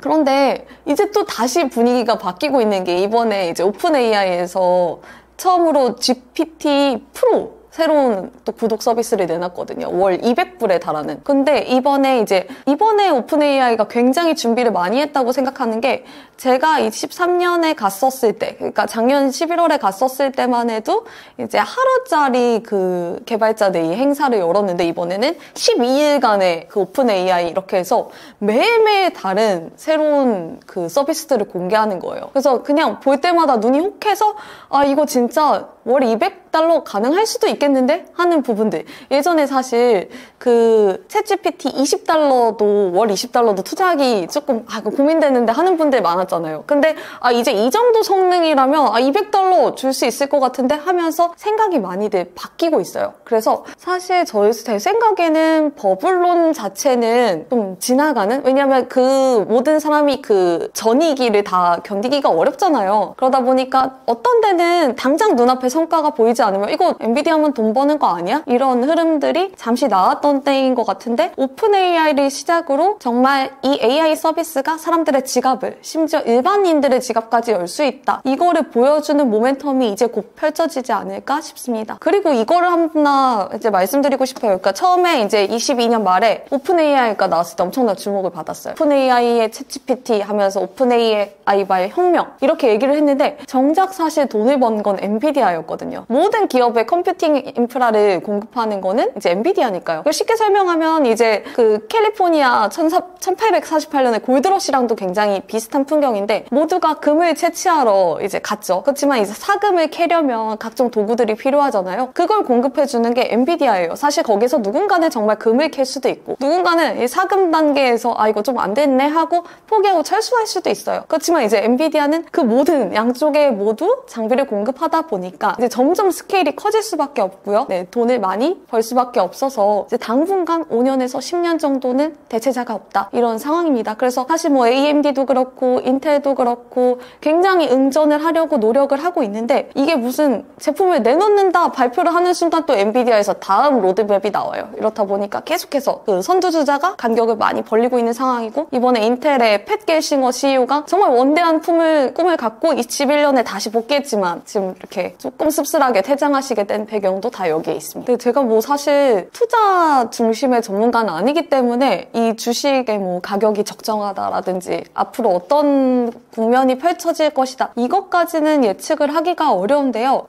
그런데 이제 또 다시 분위기가 바뀌고 있는 게 이번에 이제 오픈 AI에서 처음으로 GPT 프로 새로운 또 구독 서비스를 내놨거든요. 월 200불에 달하는. 근데 이번에 오픈 AI가 굉장히 준비를 많이 했다고 생각하는 게 제가 23년에 갔었을 때, 그러니까 작년 11월에 갔었을 때만 해도 이제 하루짜리 그 개발자 데이 행사를 열었는데 이번에는 12일간의 그 오픈 AI 이렇게 해서 매일매일 다른 새로운 그 서비스들을 공개하는 거예요. 그래서 그냥 볼 때마다 눈이 혹해서 아 이거 진짜 월 200달러 가능할 수도 있겠는데? 하는 부분들. 예전에 사실 그 챗GPT 20달러도 월 20달러도 투자하기 조금 고민되는데 하는 분들 많았잖아요. 근데 이제 이 정도 성능이라면 200달러 줄 수 있을 것 같은데 하면서 생각이 많이들 바뀌고 있어요. 그래서 사실 제 생각에는 버블론 자체는 좀 지나가는? 왜냐면 그 모든 사람이 그 전이기를 다 견디기가 어렵잖아요. 그러다 보니까 어떤 데는 당장 눈앞에 성과가 보이지 않으면 이거 엔비디아만 돈 버는 거 아니야? 이런 흐름들이 잠시 나왔던 때인 것 같은데 오픈 AI를 시작으로 정말 이 AI 서비스가 사람들의 지갑을 심지어 일반인들의 지갑까지 열 수 있다. 이거를 보여주는 모멘텀이 이제 곧 펼쳐지지 않을까 싶습니다. 그리고 이거를 하나 이제 말씀드리고 싶어요. 그러니까 처음에 이제 22년 말에 오픈 AI가 나왔을 때 엄청난 주목을 받았어요. 오픈 AI의 챗 GPT 하면서 오픈 AI와의 혁명 이렇게 얘기를 했는데 정작 사실 돈을 번 건 엔비디아였거든요. 모든 기업의 컴퓨팅 인프라를 공급하는 거는 이제 엔비디아니까요. 쉽게 설명하면 이제 그 캘리포니아 1848년의 골드러시랑도 굉장히 비슷한 풍경인데 모두가 금을 채취하러 이제 갔죠. 그렇지만 이제 사금을 캐려면 각종 도구들이 필요하잖아요. 그걸 공급해주는 게 엔비디아예요. 사실 거기서 누군가는 정말 금을 캘 수도 있고 누군가는 이 사금 단계에서 이거 좀 안 됐네 하고 포기하고 철수할 수도 있어요. 그렇지만 이제 엔비디아는 그 모든 양쪽에 모두 장비를 공급하다 보니까 이제 점점 스케일이 커질 수밖에 없고요. 네, 돈을 많이 벌 수밖에 없어서 이제 당분간 5년에서 10년 정도는 대체자가 없다. 이런 상황입니다. 그래서 사실 뭐 AMD도 그렇고 인텔도 그렇고 굉장히 응전을 하려고 노력을 하고 있는데 이게 무슨 제품을 내놓는다 발표를 하는 순간 또 엔비디아에서 다음 로드맵이 나와요. 이렇다 보니까 계속해서 그 선두주자가 간격을 많이 벌리고 있는 상황이고 이번에 인텔의 팻 겔싱어 CEO가 정말 원대한 꿈을 갖고 21년에 다시 복귀했지만 지금 이렇게 조금 씁쓸하게 퇴장하시게 된 배경도 다 여기에 있습니다. 근데 제가 뭐 사실 투자 중심의 전문가는 아니기 때문에 이 주식의 뭐 가격이 적정하다라든지 앞으로 어떤 국면이 펼쳐질 것이다 이것까지는 예측을 하기가 어려운데요.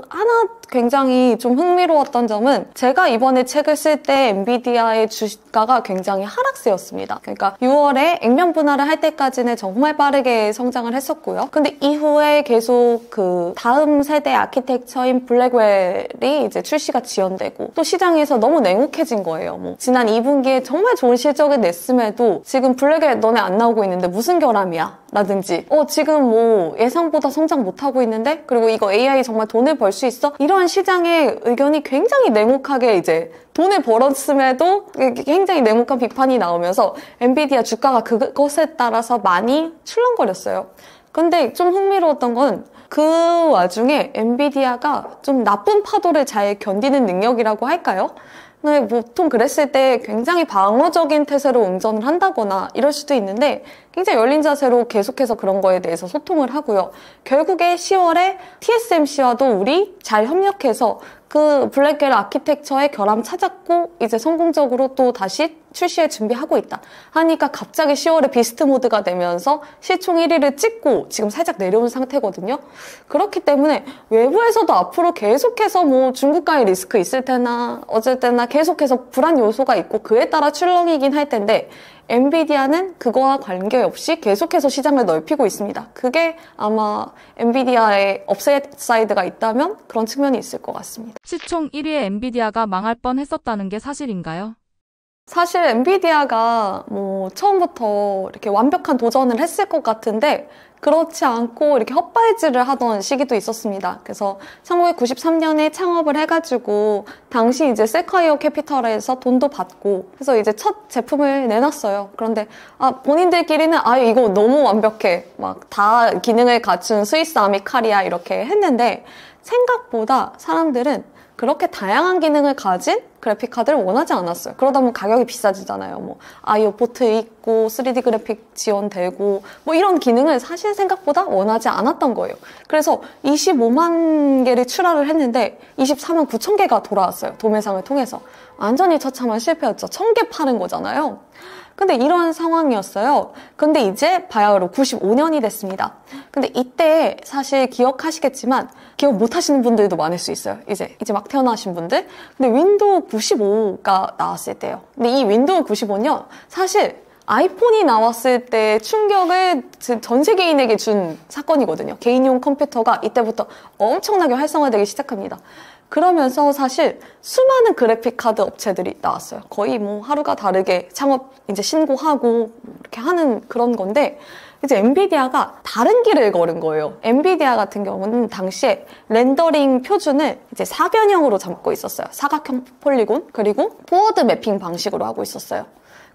하나 굉장히 좀 흥미로웠던 점은 제가 이번에 책을 쓸 때 엔비디아의 주가가 굉장히 하락세였습니다. 그러니까 6월에 액면 분할을 할 때까지는 정말 빠르게 성장을 했었고요. 근데 이후에 계속 그 다음 세대 아키텍처인 블랙웰이 이제 출시가 지연되고 또 시장에서 너무 냉혹해진 거예요. 뭐 지난 2분기에 정말 좋은 실적을 냈음에도 지금 블랙웰 너네 안 나오고 있는데 무슨 결함이야? 라든지 지금 뭐 예상보다 성장 못하고 있는데 그리고 이거 AI 정말 돈을 벌 수 있어? 이런 시장의 의견이 굉장히 냉혹하게 이제 돈을 벌었음에도 굉장히 냉혹한 비판이 나오면서 엔비디아 주가가 그것에 따라서 많이 출렁거렸어요. 근데 좀 흥미로웠던 건 그 와중에 엔비디아가 좀 나쁜 파도를 잘 견디는 능력이라고 할까요? 네, 보통 그랬을 때 굉장히 방어적인 태세로 응전을 한다거나 이럴 수도 있는데 굉장히 열린 자세로 계속해서 그런 거에 대해서 소통을 하고요. 결국에 10월에 TSMC와도 우리 잘 협력해서 그 블랙웰 아키텍처의 결함 찾았고 이제 성공적으로 또 다시 출시할 준비하고 있다 하니까 갑자기 10월에 비스트 모드가 되면서 시총 1위를 찍고 지금 살짝 내려온 상태거든요. 그렇기 때문에 외부에서도 앞으로 계속해서 뭐 중국과의 리스크 있을 테나 어쩔 때나 계속해서 불안 요소가 있고 그에 따라 출렁이긴 할 텐데 엔비디아는 그거와 관계없이 계속해서 시장을 넓히고 있습니다. 그게 아마 엔비디아의 업사이드가 있다면 그런 측면이 있을 것 같습니다. 시총 1위의 엔비디아가 망할 뻔 했었다는 게 사실인가요? 사실 엔비디아가 뭐 처음부터 이렇게 완벽한 도전을 했을 것 같은데 그렇지 않고 이렇게 헛발질을 하던 시기도 있었습니다. 그래서 1993년에 창업을 해가지고 당시 이제 세콰이어 캐피털에서 돈도 받고 그래서 이제 첫 제품을 내놨어요. 그런데 본인들끼리는 이거 너무 완벽해. 막 다 기능을 갖춘 스위스 아미카리아 이렇게 했는데 생각보다 사람들은 그렇게 다양한 기능을 가진 그래픽카드를 원하지 않았어요. 그러다 보면 가격이 비싸지잖아요. 뭐 아이오 포트 있고 3D 그래픽 지원되고 뭐 이런 기능을 사실 생각보다 원하지 않았던 거예요. 그래서 25만 개를 출하를 했는데 24만 9천 개가 돌아왔어요. 도매상을 통해서. 완전히 처참한 실패였죠. 1000개 파는 거잖아요. 근데 이런 상황이었어요. 근데 이제 바야흐로 95년이 됐습니다. 근데 이때 사실 기억하시겠지만 기억 못 하시는 분들도 많을 수 있어요. 이제 막 태어나신 분들. 근데 윈도우 95가 나왔을 때요. 근데 이 윈도우 95는 사실 아이폰이 나왔을 때 충격을 전 세계인에게 준 사건이거든요. 개인용 컴퓨터가 이때부터 엄청나게 활성화되기 시작합니다. 그러면서 사실 수많은 그래픽카드 업체들이 나왔어요. 거의 뭐 하루가 다르게 창업 이제 신고하고 이렇게 하는 그런 건데 이제 엔비디아가 다른 길을 걸은 거예요. 엔비디아 같은 경우는 당시에 렌더링 표준을 이제 사변형으로 잡고 있었어요. 사각형 폴리곤 그리고 포워드 매핑 방식으로 하고 있었어요.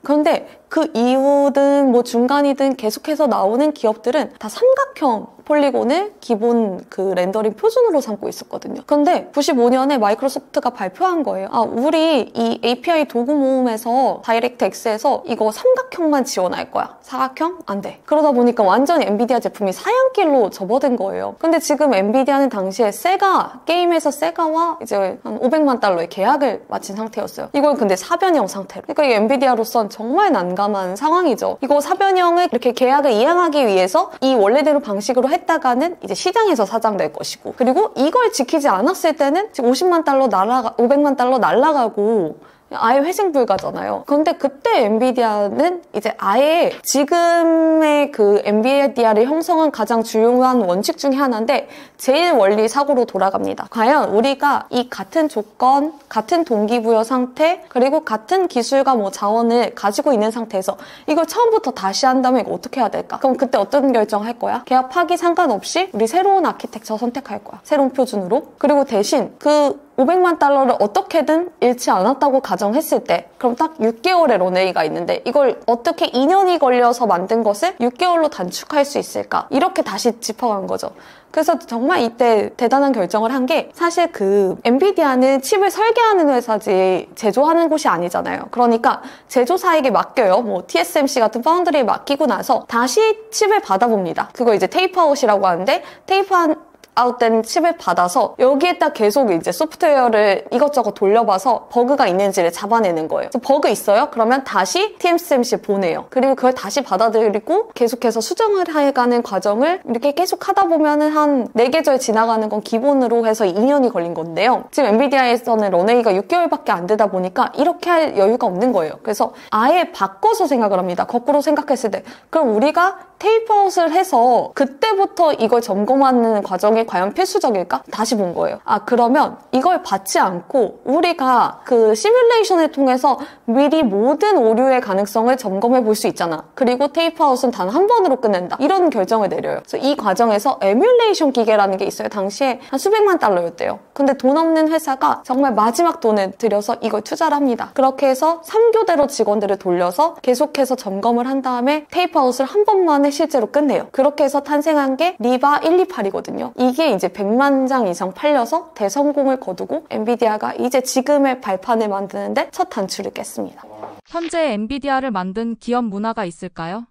그런데 그 이후든 뭐 중간이든 계속해서 나오는 기업들은 다 삼각형 폴리곤을 기본 그 렌더링 표준으로 삼고 있었거든요. 그런데 95년에 마이크로소프트가 발표한 거예요. 우리 이 API 도구 모음에서 다이렉트X에서 이거 삼각형만 지원할 거야. 사각형? 안 돼. 그러다 보니까 완전히 엔비디아 제품이 사양길로 접어든 거예요. 근데 지금 엔비디아는 당시에 게임회사 세가와 이제 한 500만 달러의 계약을 마친 상태였어요. 이걸 근데 사변형 상태로. 그러니까 이 엔비디아로선 정말 난감한 상황이죠. 이거 사변형을 이렇게 계약을 이행하기 위해서 이 원래대로 방식으로 했다가는 이제 시장에서 사장될 것이고 그리고 이걸 지키지 않았을 때는 지금 500만 달러 날아가고 아예 회생 불가잖아요. 그런데 그때 엔비디아는 이제 아예 지금의 그 엔비디아를 형성한 가장 중요한 원칙 중에 하나인데 제일 원리 사고로 돌아갑니다. 과연 우리가 이 같은 조건, 같은 동기부여 상태, 그리고 같은 기술과 뭐 자원을 가지고 있는 상태에서 이걸 처음부터 다시 한다면 이거 어떻게 해야 될까? 그럼 그때 어떤 결정할 거야? 계약 파기 상관없이 우리 새로운 아키텍처 선택할 거야. 새로운 표준으로. 그리고 대신 그 500만 달러를 어떻게든 잃지 않았다고 가정했을 때 그럼 딱 6개월의 런웨이가 있는데 이걸 어떻게 2년이 걸려서 만든 것을 6개월로 단축할 수 있을까? 이렇게 다시 짚어간 거죠. 그래서 정말 이때 대단한 결정을 한 게 사실 그 엔비디아는 칩을 설계하는 회사지 제조하는 곳이 아니잖아요. 그러니까 제조사에게 맡겨요. 뭐 TSMC 같은 파운드리에 맡기고 나서 다시 칩을 받아봅니다. 그거 이제 테이프아웃이라고 하는데 아웃된 칩을 받아서 여기에다 계속 이제 소프트웨어를 이것저것 돌려봐서 버그가 있는지를 잡아내는 거예요. 그래서 버그 있어요? 그러면 다시 TSMC에 보내요. 그리고 그걸 다시 받아들이고 계속해서 수정을 해가는 과정을 이렇게 계속 하다 보면은 한 4계절 지나가는 건 기본으로 해서 2년이 걸린 건데요. 지금 엔비디아에서는 런웨이가 6개월밖에 안 되다 보니까 이렇게 할 여유가 없는 거예요. 그래서 아예 바꿔서 생각을 합니다. 거꾸로 생각했을 때 그럼 우리가 테이프아웃을 해서 그때부터 이걸 점검하는 과정에 과연 필수적일까? 다시 본 거예요. 아, 그러면 이걸 받지 않고 우리가 그 시뮬레이션을 통해서 미리 모든 오류의 가능성을 점검해 볼 수 있잖아. 그리고 테이프아웃은 단 한 번으로 끝낸다. 이런 결정을 내려요. 그래서 이 과정에서 에뮬레이션 기계라는 게 있어요. 당시에 한 수백만 달러였대요. 근데 돈 없는 회사가 정말 마지막 돈을 들여서 이걸 투자를 합니다. 그렇게 해서 3교대로 직원들을 돌려서 계속해서 점검을 한 다음에 테이프아웃을 한 번만에 실제로 끝내요. 그렇게 해서 탄생한 게 리바 128이거든요. 이게 이제 100만 장 이상 팔려서 대성공을 거두고 엔비디아가 이제 지금의 발판을 만드는데 첫 단추를 깼습니다. 현재 엔비디아를 만든 기업 문화가 있을까요?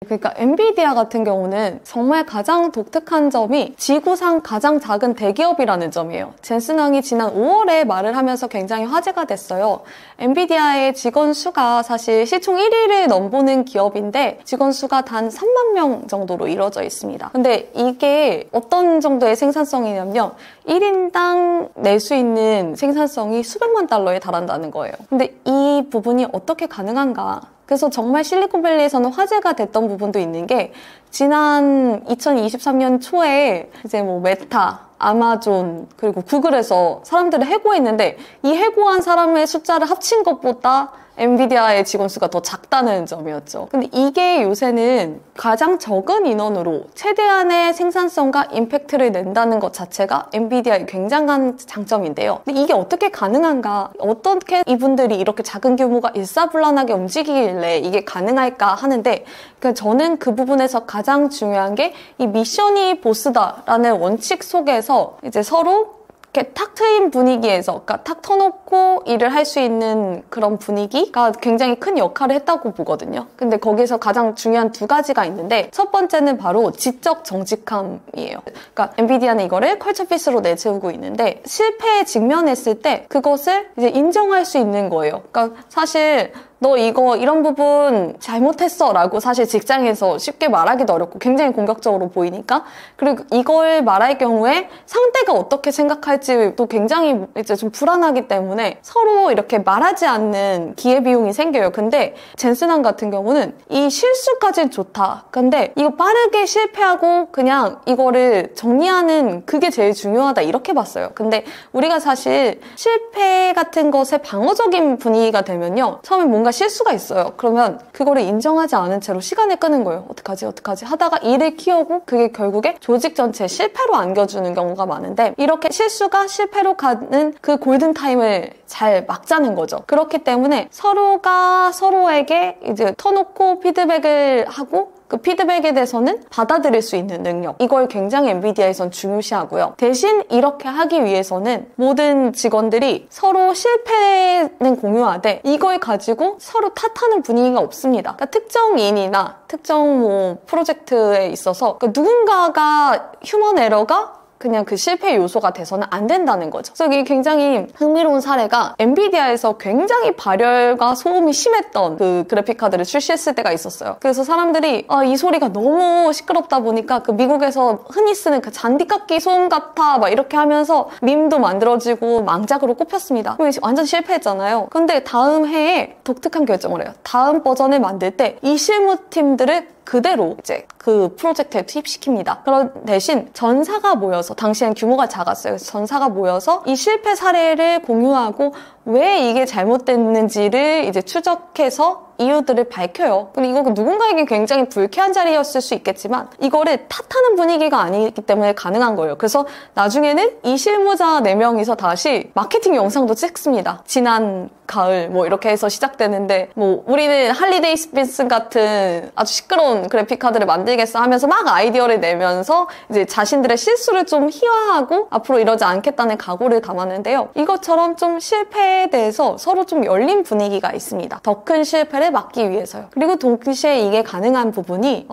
그러니까 엔비디아 같은 경우는 정말 가장 독특한 점이 지구상 가장 작은 대기업이라는 점이에요. 젠슨 왕이 지난 5월에 말을 하면서 굉장히 화제가 됐어요. 엔비디아의 직원 수가 사실 시총 1위를 넘보는 기업인데 직원 수가 단 3만 명 정도로 이루어져 있습니다. 근데 이게 어떤 정도의 생산성이냐면요. 1인당 낼 수 있는 생산성이 수백만 달러에 달한다는 거예요. 근데 이 부분이 어떻게 가능한가? 그래서 정말 실리콘밸리에서는 화제가 됐던 부분도 있는 게 지난 2023년 초에 이제 뭐 메타, 아마존, 그리고 구글에서 사람들을 해고했는데 이 해고한 사람의 숫자를 합친 것보다 엔비디아의 직원 수가 더 작다는 점이었죠. 근데 이게 요새는 가장 적은 인원으로 최대한의 생산성과 임팩트를 낸다는 것 자체가 엔비디아의 굉장한 장점인데요. 근데 이게 어떻게 가능한가? 어떻게 이분들이 이렇게 작은 규모가 일사불란하게 움직이길래 이게 가능할까 하는데 그러니까 저는 그 부분에서 가장 중요한 게 이 미션이 보스다라는 원칙 속에서 이제 서로 이렇게 탁 트인 분위기에서, 그러니까 탁 터놓고 일을 할 수 있는 그런 분위기가 굉장히 큰 역할을 했다고 보거든요. 근데 거기서 가장 중요한 두 가지가 있는데 첫 번째는 바로 지적 정직함이에요. 그러니까 엔비디아는 이거를 컬처피스로 내세우고 있는데 실패에 직면했을 때 그것을 이제 인정할 수 있는 거예요. 그러니까 사실 너 이거 이런 부분 잘못했어 라고 사실 직장에서 쉽게 말하기도 어렵고 굉장히 공격적으로 보이니까 그리고 이걸 말할 경우에 상대가 어떻게 생각할지도 굉장히 이제 좀 불안하기 때문에 서로 이렇게 말하지 않는 기회비용이 생겨요. 근데 젠슨왕 같은 경우는 이 실수까지는 좋다. 근데 이거 빠르게 실패하고 그냥 이거를 정리하는 그게 제일 중요하다 이렇게 봤어요. 근데 우리가 사실 실패 같은 것에 방어적인 분위기가 되면요. 처음에 뭔가 실수가 있어요. 그러면 그거를 인정하지 않은 채로 시간을 끄는 거예요. 어떡하지 하다가 일을 키우고 그게 결국에 조직 전체에 실패로 안겨주는 경우가 많은데 이렇게 실수가 실패로 가는 그 골든타임을 잘 막자는 거죠. 그렇기 때문에 서로가 서로에게 이제 터놓고 피드백을 하고 그 피드백에 대해서는 받아들일 수 있는 능력. 이걸 굉장히 엔비디아에선 중요시하고요. 대신 이렇게 하기 위해서는 모든 직원들이 서로 실패는 공유하되 이걸 가지고 서로 탓하는 분위기가 없습니다. 그러니까 특정인이나 특정 프로젝트에 있어서 그러니까 누군가가 휴먼 에러가 그냥 그 실패 요소가 돼서는 안 된다는 거죠. 그래서 이게 굉장히 흥미로운 사례가 엔비디아에서 굉장히 발열과 소음이 심했던 그 그래픽카드를 출시했을 때가 있었어요. 그래서 사람들이 이 소리가 너무 시끄럽다 보니까 그 미국에서 흔히 쓰는 그 잔디깎기 소음 같아 막 이렇게 하면서 밈도 만들어지고 망작으로 꼽혔습니다. 완전 실패했잖아요. 근데 다음 해에 독특한 결정을 해요. 다음 버전을 만들 때 이 실무팀들을 그대로 이제 그 프로젝트에 투입시킵니다. 그런 대신 전사가 모여서 당시엔 규모가 작았어요. 그래서 전사가 모여서 이 실패 사례를 공유하고 왜 이게 잘못됐는지를 이제 추적해서 이유들을 밝혀요. 근데 이거 누군가에게 굉장히 불쾌한 자리였을 수 있겠지만 이거를 탓하는 분위기가 아니기 때문에 가능한 거예요. 그래서 나중에는 이 실무자 4명이서 다시 마케팅 영상도 찍습니다. 지난 가을 뭐 이렇게 해서 시작되는데 뭐 우리는 할리데이 스펜슨 같은 아주 시끄러운 그래픽카드를 만들겠어 하면서 막 아이디어를 내면서 이제 자신들의 실수를 좀 희화하고 앞으로 이러지 않겠다는 각오를 담았는데요. 이것처럼 좀 실패에 대해서 서로 좀 열린 분위기가 있습니다. 더 큰 실패를 막기 위해서요. 그리고 동시에 이게 가능한 부분이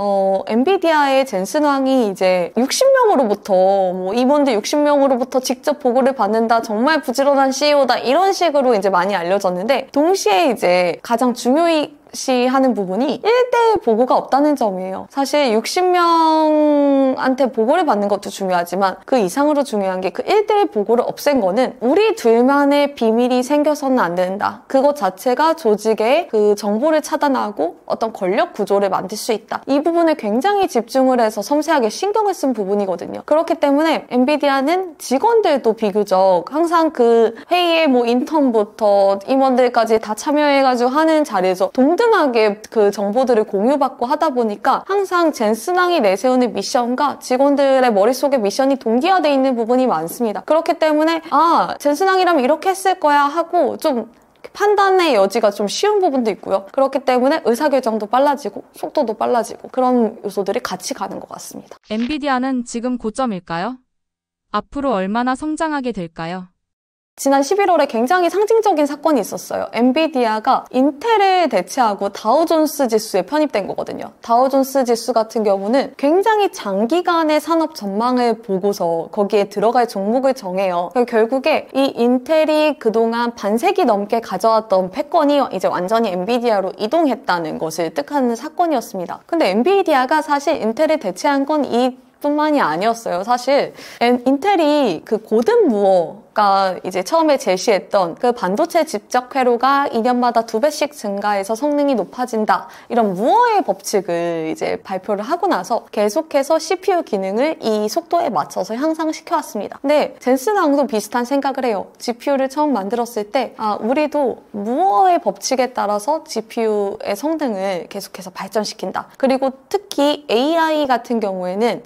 엔비디아의 젠슨 왕이 이제 60명으로부터 뭐 임원들 60명으로부터 직접 보고를 받는다. 정말 부지런한 CEO다. 이런 식으로 이제 많이 알려졌는데 동시에 이제 가장 중요히 하는 부분이 1대1 보고가 없다는 점이에요. 사실 60명한테 보고를 받는 것도 중요하지만 그 이상으로 중요한 게 그 1대1 보고를 없앤 거는 우리 둘만의 비밀이 생겨서는 안 된다. 그것 자체가 조직의 그 정보를 차단하고 어떤 권력 구조를 만들 수 있다. 이 부분에 굉장히 집중을 해서 섬세하게 신경을 쓴 부분이거든요. 그렇기 때문에 엔비디아는 직원들도 비교적 항상 그 회의에 뭐 인턴부터 임원들까지 다 참여해가지고 하는 자리에서 동등하게 그 정보들을 공유받고 하다 보니까 항상 젠슨왕이 내세우는 미션과 직원들의 머릿속에 미션이 동기화되어 있는 부분이 많습니다. 그렇기 때문에 젠슨왕이라면 이렇게 했을 거야 하고 좀 판단의 여지가 좀 쉬운 부분도 있고요. 그렇기 때문에 의사결정도 빨라지고 속도도 빨라지고 그런 요소들이 같이 가는 것 같습니다. 엔비디아는 지금 고점일까요? 앞으로 얼마나 성장하게 될까요? 지난 11월에 굉장히 상징적인 사건이 있었어요. 엔비디아가 인텔을 대체하고 다우존스 지수에 편입된 거거든요. 다우존스 지수 같은 경우는 굉장히 장기간의 산업 전망을 보고서 거기에 들어갈 종목을 정해요. 결국에 이 인텔이 그동안 반세기 넘게 가져왔던 패권이 이제 완전히 엔비디아로 이동했다는 것을 뜻하는 사건이었습니다. 근데 엔비디아가 사실 인텔을 대체한 건 뿐만이 아니었어요. 사실 인텔이 그 고든 무어가 이제 처음에 제시했던 그 반도체 집적 회로가 2년마다 2배씩 증가해서 성능이 높아진다. 이런 무어의 법칙을 이제 발표를 하고 나서 계속해서 CPU 기능을 이 속도에 맞춰서 향상시켜 왔습니다. 근데 젠슨왕도 비슷한 생각을 해요. GPU를 처음 만들었을 때 우리도 무어의 법칙에 따라서 GPU의 성능을 계속해서 발전시킨다. 그리고 특히 AI 같은 경우에는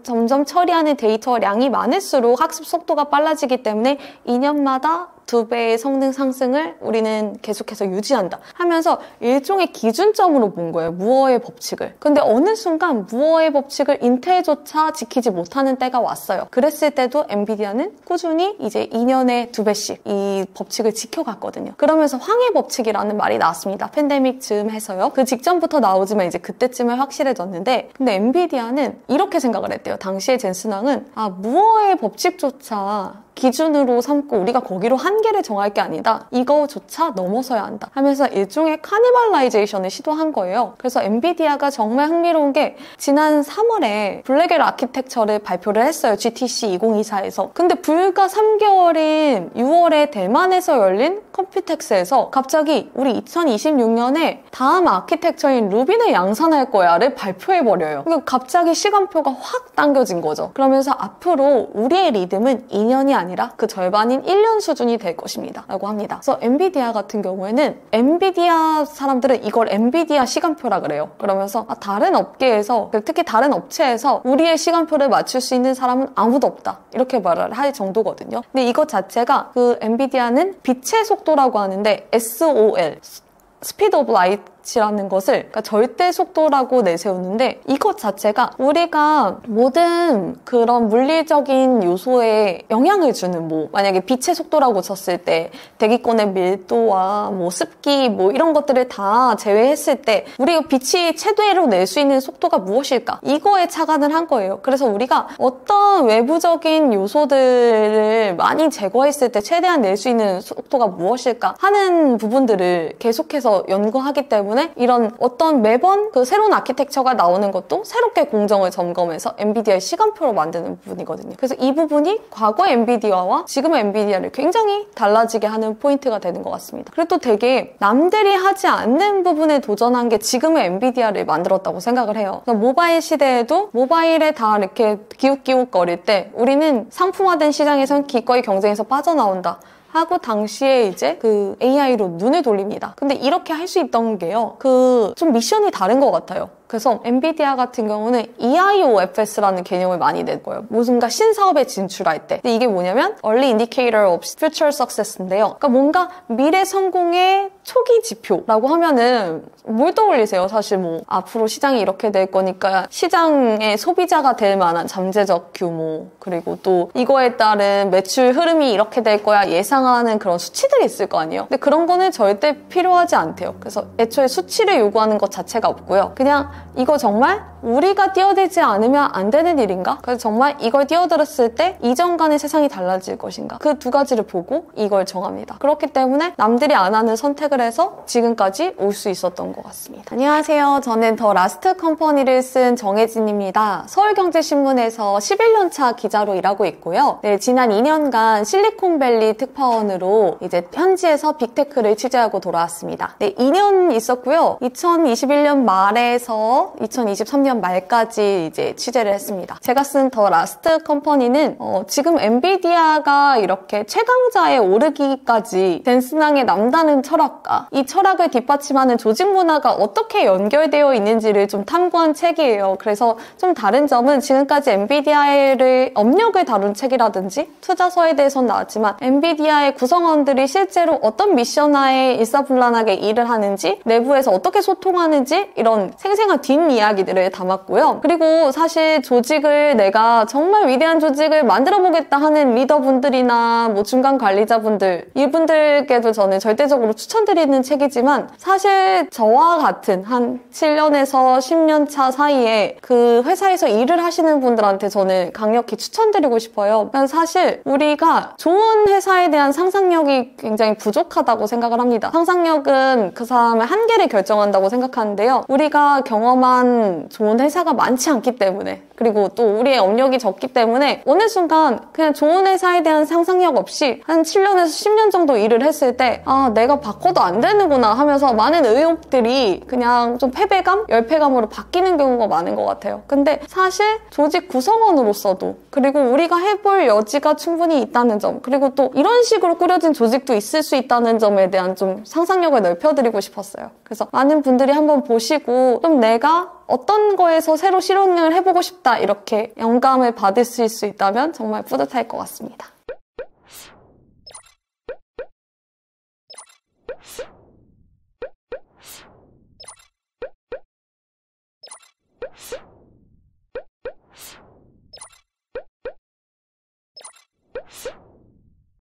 점점 처리하는 데이터량이 많을수록 학습 속도가 빨라지기 때문에 2년마다 2배의 성능 상승을 우리는 계속해서 유지한다 하면서 일종의 기준점으로 본 거예요. 무어의 법칙을. 근데 어느 순간 무어의 법칙을 인텔조차 지키지 못하는 때가 왔어요. 그랬을 때도 엔비디아는 꾸준히 이제 2년에 2배씩 이 법칙을 지켜갔거든요. 그러면서 황해 법칙이라는 말이 나왔습니다. 팬데믹 즈음 해서요. 그 직전부터 나오지만 이제 그때쯤에 확실해졌는데 근데 엔비디아는 이렇게 생각을 했대요. 당시에 젠슨왕은 무어의 법칙조차 기준으로 삼고 우리가 거기로 한계를 정할 게 아니다. 이거조차 넘어서야 한다. 하면서 일종의 카니발라이제이션을 시도한 거예요. 그래서 엔비디아가 정말 흥미로운 게 지난 3월에 블랙엘 아키텍처를 발표를 했어요. GTC 2024에서. 근데 불과 3개월인 6월에 대만에서 열린 컴퓨텍스에서 갑자기 우리 2026년에 다음 아키텍처인 루빈을 양산할 거야를 발표해버려요. 그러니까 갑자기 시간표가 확 당겨진 거죠. 그러면서 앞으로 우리의 리듬은 2년이 아니라 그 절반인 1년 수준이 될 것입니다. 라고 합니다. 그래서 엔비디아 같은 경우에는 엔비디아 사람들은 이걸 엔비디아 시간표라 그래요. 그러면서 다른 업계에서 특히 다른 업체에서 우리의 시간표를 맞출 수 있는 사람은 아무도 없다. 이렇게 말을 할 정도거든요. 근데 이것 자체가 그 엔비디아는 빛의 속도라고 하는데 SOL 스피드 오브 라이트라는 것을 그러니까 절대 속도라고 내세우는데 이것 자체가 우리가 모든 그런 물리적인 요소에 영향을 주는 만약에 빛의 속도라고 쳤을 때 대기권의 밀도와 습기 이런 것들을 다 제외했을 때 우리가 빛이 최대로 낼 수 있는 속도가 무엇일까? 이거에 착안을 한 거예요. 그래서 우리가 어떤 외부적인 요소들을 많이 제거했을 때 최대한 낼 수 있는 속도가 무엇일까? 하는 부분들을 계속해서 연구하기 때문에 이런 어떤 매번 그 새로운 아키텍처가 나오는 것도 새롭게 공정을 점검해서 엔비디아의 시간표로 만드는 부분이거든요. 그래서 이 부분이 과거의 엔비디아와 지금의 엔비디아를 굉장히 달라지게 하는 포인트가 되는 것 같습니다. 그리고 또 되게 남들이 하지 않는 부분에 도전한 게 지금의 엔비디아를 만들었다고 생각을 해요. 그래서 모바일 시대에도 모바일에 다 이렇게 기웃기웃거릴 때 우리는 상품화된 시장에선 기꺼이 경쟁에서 빠져나온다. 하고 당시에 이제 그 AI로 눈을 돌립니다. 근데 이렇게 할 수 있던 게요. 좀 미션이 다른 것 같아요. 그래서 엔비디아 같은 경우는 EIOFS라는 개념을 많이 낼 거예요. 무슨가 신사업에 진출할 때. 근데 이게 뭐냐면 Early Indicator of Future Success인데요. 그러니까 뭔가 미래 성공의 초기 지표라고 하면은 뭘 떠올리세요? 사실 앞으로 시장이 이렇게 될 거니까 시장의 소비자가 될 만한 잠재적 규모 그리고 또 이거에 따른 매출 흐름이 이렇게 될 거야 예상하는 그런 수치들이 있을 거 아니에요. 근데 그런 거는 절대 필요하지 않대요. 그래서 애초에 수치를 요구하는 것 자체가 없고요. 그냥 이거 정말 우리가 뛰어들지 않으면 안 되는 일인가? 그래서 정말 이걸 뛰어들었을 때 이전과는 세상이 달라질 것인가? 그 두 가지를 보고 이걸 정합니다. 그렇기 때문에 남들이 안 하는 선택을 해서 지금까지 올 수 있었던 것 같습니다. 안녕하세요. 저는 더 라스트 컴퍼니를 쓴 정혜진입니다. 서울경제신문에서 11년차 기자로 일하고 있고요. 네, 지난 2년간 실리콘밸리 특파원으로 이제 현지에서 빅테크를 취재하고 돌아왔습니다. 네, 2년 있었고요. 2021년 말에서 2023년 말까지 이제 취재를 했습니다. 제가 쓴 더 라스트 컴퍼니는 지금 엔비디아가 이렇게 최강자에 오르기까지 된 순항에 남다른 철학과 이 철학을 뒷받침하는 조직 문화가 어떻게 연결되어 있는지를 좀 탐구한 책이에요. 그래서 좀 다른 점은 지금까지 엔비디아의 업력을 다룬 책이라든지 투자서에 대해서는 나왔지만 엔비디아의 구성원들이 실제로 어떤 미션하에 일사불란하게 일을 하는지, 내부에서 어떻게 소통하는지 이런 생생한 뒷이야기들을 담았고요. 그리고 사실 조직을 내가 정말 위대한 조직을 만들어보겠다 하는 리더분들이나 뭐 중간 관리자분들, 이분들께도 저는 절대적으로 추천드리는 책이지만 사실 저와 같은 한 7년에서 10년 차 사이에 그 회사에서 일을 하시는 분들한테 저는 강력히 추천드리고 싶어요. 사실 우리가 좋은 회사에 대한 상상력이 굉장히 부족하다고 생각을 합니다. 상상력은 그 사람의 한계를 결정한다고 생각하는데요. 우리가 경험한 좋은 회사가 많지 않기 때문에, 그리고 또 우리의 업력이 적기 때문에 어느 순간 그냥 좋은 회사에 대한 상상력 없이 한 7년에서 10년 정도 일을 했을 때 내가 바꿔도 안 되는구나 하면서 많은 의욕들이 그냥 좀 패배감, 열패감으로 바뀌는 경우가 많은 것 같아요. 근데 사실 조직 구성원으로서도, 그리고 우리가 해볼 여지가 충분히 있다는 점, 그리고 또 이런 식으로 꾸려진 조직도 있을 수 있다는 점에 대한 좀 상상력을 넓혀드리고 싶었어요. 그래서 많은 분들이 한번 보시고 좀 내가 어떤 거에서 새로 실험을 해보고 싶다 이렇게 영감을 받으실 수 있다면 정말 뿌듯할 것 같습니다.